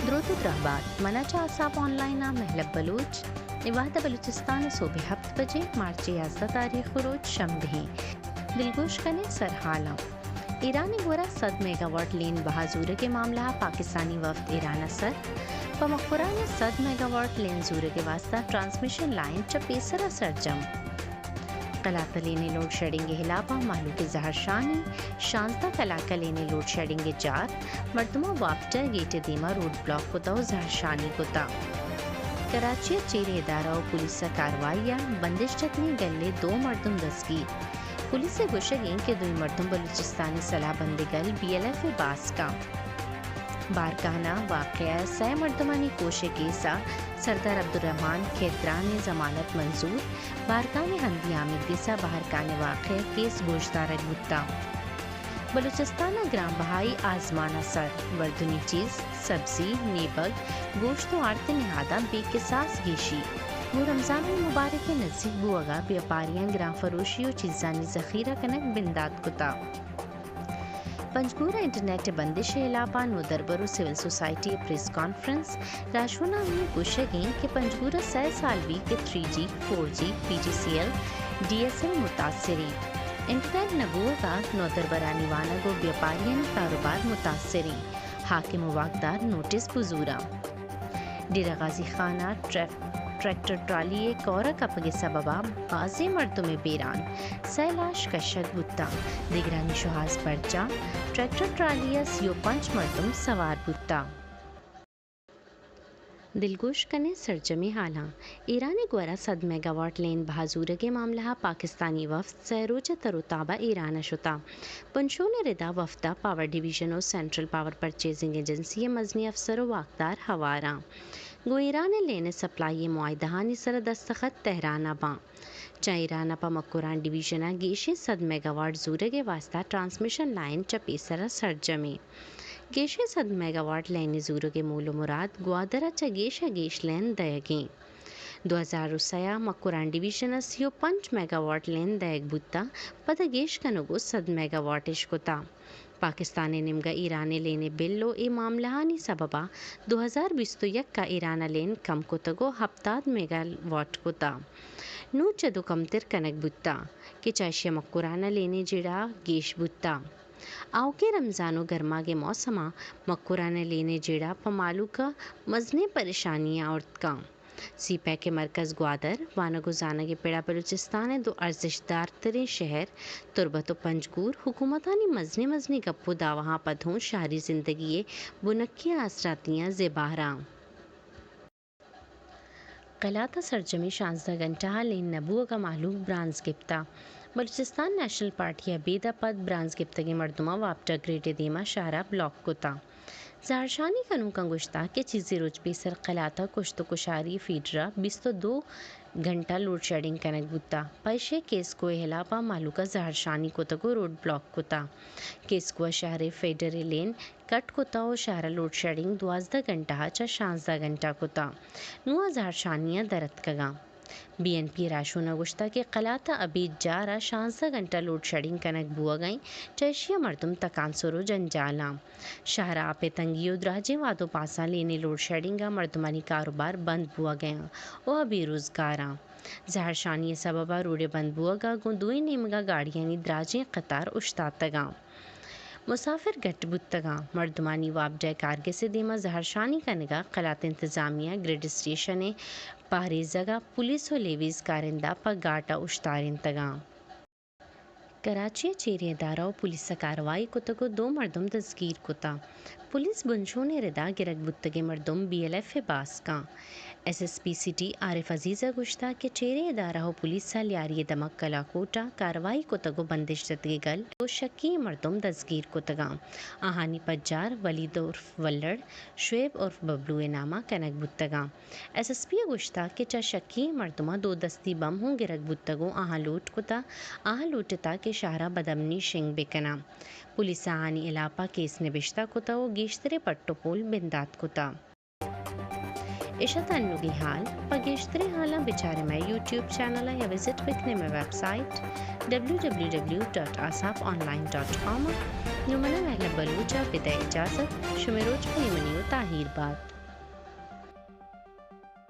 درود و درهبات مناجع اصحاب آنلاین مهلب بلوچ نواحد بلوچستان صبح 7 بجے مارچ 11 تاریخ روز شنبه دلگوش کنے سرحالم ایرانی گورا 100 میگا واٹ لین بہازورے کے معاملہ پاکستانی وفد ایران اثر پمقران 100 میگا واٹ لین زورے کے واسطہ ٹرانسمیشن لائن چپیسرا سرجم کلاتا لینے لوڈ شیڈنگ ہلاپا مالوک زہر شانی شانزدہ کلاکا لینے لوڈ شیڈنگ جار مردمہ واپٹا گیٹ دیما روڈ بلاک کو تو زہر شانی کو تا کراچی چیر ادارہ و پولیس کارروائیاں بندش چتنی گلے 2 مردم دستگیر پولیس سے گوشگین کے 2 مردم بلوچستانی صلاح بندگل BLF باس کا بارکانہ واقعہ سہ مردمانی کوشے کیسا سردار عبدالرحمن کھیتران ضمانت منظور بارکان ہندی آمد دیسا بہرکان واقع کیس گوشدار گتا بلوچستانہ گرام بہائی آزمانہ سر وردنی چیز سبزی نیبگ گوشت و آرت نہادہ بے قصاص گیشی وہ رمضان المبارک کے نزدیک بوگا بیاپاریاں گرام فروشی و چیزانی ذخیرہ کنک بندات کتا پنجگورہ انٹرنیٹ بندش علاپا نو دربرو سول سوسائٹی پریس کانفرنس راشونا میں گوشگین کہ پنجگورہ 6 سال بھی کے 3G 4G PGCL DSL متاثری انٹرنیٹ نبوہ کا نو دربرانی وانا گو بیاپاریاں کاروبار متاثری حاکم واقدار نوٹس بزورا ڈیرہ غازی خانہ ٹریکٹر ٹرالی کورا کپگے سببا بازی مردوں میں بیران سیلاش کشک بتا دیگرانی شہاز پرچا ٹریکٹر ٹرالی 5 مردم سوار بتا دلگوش کنے سرجمی حالاں ایرانی گورا 100 میگا واٹ لین بہازورے کے معاملہ پاکستانی وفد سہروج تروتابہ ایران شتا پنشون ردا وفدہ پاور ڈویژن و سینٹرل پاور پرچیزنگ ایجنسی مزنی افسر و واقدار ہواراں گو ایران لینے سپلائی معاہدہانی سر دستخط تہرانہ باں چا ایرانہ پا مکوران ڈویژنہ گیشے 100 میگا واٹ زورے کے واسطہ ٹرانسمیشن لائن چپیسرا سرجمی گیشے 100 میگا واٹ لین زورے کے مول و مراد گوادرہ چا گیش لین دیگیں 2003 مکوران ڈویژنہ 5 میگا واٹ لین دیگ بوتا پتہ گیش کنگو 100 میگا واٹش کتا پاکستانی نمگا ایرانے لینے بلو ای معاملہانی سببا 2021 کا ایرانہ لین کم کتگو 70 میگا واٹ کتا نو چدو کمتر کنک بوتا کہ چاشیا مکورانہ لینے جڑا گیش بوتا آو کے رمضان و گرما کے موسمہ مکورانہ لینے جڑا پمالو کا مزنے پریشانیاں عورت کا سی پیک کے مرکز گوادر وانگو زانگ پیڑا بلوچستان 2 ارزش دار ترین شہر تربت و پنجگور حکومتانی مزنی گپو داوہاں پدھوں شہری زندگی بنکی آسراتیاں زیباراں قلعہ سرجمی 16 گھنٹہ لین نبوہ کا معلوم برانز گپتا بلوچستان نیشنل پارٹی بیدہ پد برانز گپتگی مردمہ واپٹا گریڈ دیما شارہ بلاک کتا زہرشانی کنو کنگشتہ کے چیزی روچ پیسر قلعہ کشت و کشاری فیڈرا 22 گھنٹہ لوڈ شیڈنگ کنک بوتا پیشے کیس کو ہلاپا مالوکا زہرشانی کتگو روڈ بلاک کتا کیس کو شہر فیڈر لین کٹ کتا و شہر لوڈ شیڈنگ 12 گھنٹہ چا 16 گھنٹہ کتا نوا زہرشانیاں درد کگا BNP راشونا گشتہ کے قلعہ ابھی جارا 16 گھنٹہ لوڈ شیڈنگ کنک بوا گئیں چیشیا مردم تکانسر و جنجالاں شہرہ پہ تنگی و دراجے وادو پاسا لینے لوڈ شیڈنگا مردمانی کاروبار بند بوا گئیں و ابھی روزگاراں زہرشانی سببا روڑے بند بوا گا گندوئی نیمگا گاڑیانی دراجیں قطار اشتاتگاں مسافر گٹ بتگاں مردمانی وابڈہ کارگے سے دیما زہرشانی کنگا قلعہ انتظامیہ گریڈ اسٹیشن پاریزگا پولیس و لیویز کارندہ پا گاٹا اشتارین تگاں کراچی چیری ادارہ و پولیس کاروائی کتگو 2 مردم دستگیر کتا پولیس بنشون ردا گرگ بتگے مردم BLF باس کا SSP سٹی عارف عزیزہ گشتہ کے چیرے ادارہ و پولیس سا لیاری دمک کلا کوٹا کاروائی کتگو بندش دتگے گل و شکی مردم دستگیر کتگاں آہانی پجار ولید عرف ولڑ شعیب عرف ببلو نامہ کنک بتگاں SSP گشتہ کے چا شکی مردمہ 2 دستی بم ہوں گرگ بتگو آہاں لوٹ کتا آہاں لوٹتا کے شہرہ بدمنی شنگ بکنا پولیس آہانی علاپہ کیس نبشتہ کتا و گیشترے پٹو پول بندات کتا اشتا انوگی حال پگیشترے حالاں بچارے میں YouTube چینل یا وزٹ بکنے میں ویب سائٹ www.asaponline.com نمنہ محلب بلوچہ بدہ اجازت شمیروچ پنیمنیو تاہیر بات